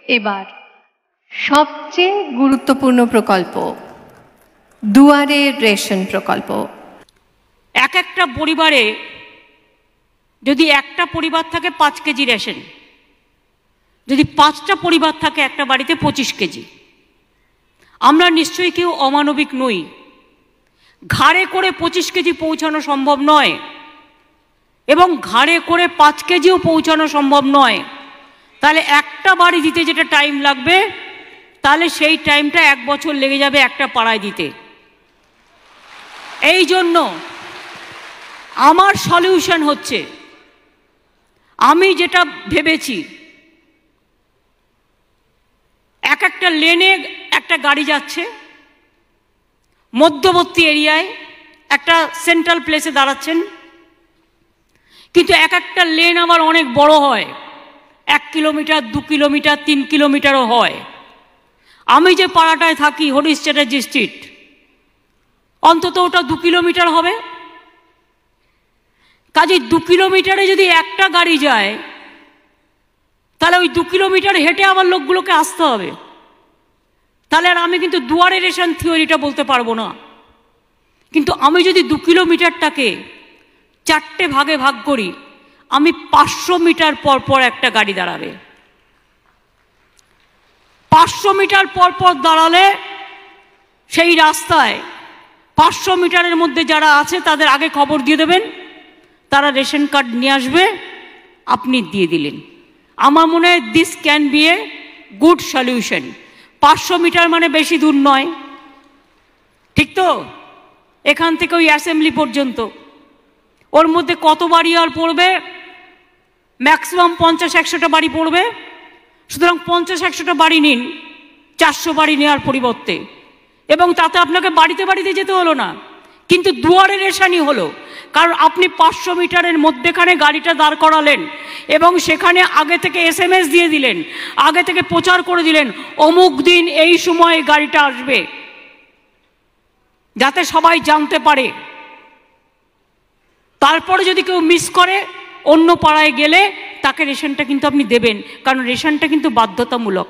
এবার সবচেয়ে গুরুত্বপূর্ণ প্রকল্প, দুয়ারে রেশন প্রকল্প। এক একটা পরিবারে যদি একটা পরিবার থাকে 5 কেজি রেশন, যদি 5টা পরিবার থাকে একটা বাড়িতে 25 কেজি। আমরা নিশ্চয়ই কেউ অমানবিক নই, ঘাড়ে করে 25 কেজি পৌঁছানো সম্ভব নয় এবং ঘাড়ে করে 5 কেজিও পৌঁছানো সম্ভব নয়। তাহলে একটা বাড়ি দিতে যেটা টাইম লাগবে, তাহলে সেই টাইমটা 1 বছর লেগে যাবে একটা পাড়ায় দিতে। এই জন্য আমার সলিউশন হচ্ছে, আমি যেটা ভেবেছি, এক একটা লেনে একটা গাড়ি যাচ্ছে, মধ্যবর্তী এরিয়ায় একটা সেন্ট্রাল প্লেসে দাঁড়াচ্ছেন, কিন্তু এক একটা লেন আবার অনেক বড় হয়, 1 কিলোমিটার, 2 কিলোমিটার, 3 কিলোমিটারও হয়। আমি যে পাড়াটায় থাকি হরিশ চ্যাটার্জি স্ট্রিট, অন্তত ওটা 2 কিলোমিটার হবে। কাজে 2 কিলোমিটারে যদি একটা গাড়ি যায়, তাহলে ওই 2 কিলোমিটার হেঁটে আমার লোকগুলোকে আসতে হবে। তাহলে আর আমি কিন্তু দুয়ারে রেশন থিওরিটা বলতে পারবো না। কিন্তু আমি যদি 2 কিলোমিটারটাকে 4টে ভাগে ভাগ করি, আমি 500 মিটার পর পর একটা গাড়ি দাঁড়াবে। 500 মিটার পর পর দাঁড়ালে সেই রাস্তায় 500 মিটারের মধ্যে যারা আছে তাদের আগে খবর দিয়ে দেবেন, তারা রেশন কার্ড নিয়ে আসবে, আপনি দিয়ে দিলেন। আমার মনে হয় this can be a good solution. 500 metre মানে বেশি দূর নয়, ঠিক তো? এখান থেকে ওই অ্যাসেম্বলি পর্যন্ত, ওর মধ্যে কত বাড়ি আর পড়বে? ম্যাক্সিমাম 50-100টা বাড়ি পড়বে। সুতরাং 50-100টা বাড়ি নিন 400 বাড়ি নেওয়ার পরিবর্তে, এবং তাতে আপনাকে বাড়িতে বাড়িতে যেতে হলো না, কিন্তু দুয়ারে রেশনই হলো। কারণ আপনি 500 মিটারের মধ্যেখানে গাড়িটা দাঁড় করালেন এবং সেখানে আগে থেকে SMS দিয়ে দিলেন, আগে থেকে প্রচার করে দিলেন, অমুক দিন এই সময় গাড়িটা আসবে, যাতে সবাই জানতে পারে। তারপরে যদি কেউ মিস করে অন্য পাড়ায় গেলে তাকে রেশনটা কিন্তু আপনি দেবেন, কারণ রেশনটা কিন্তু বাধ্যতামূলক।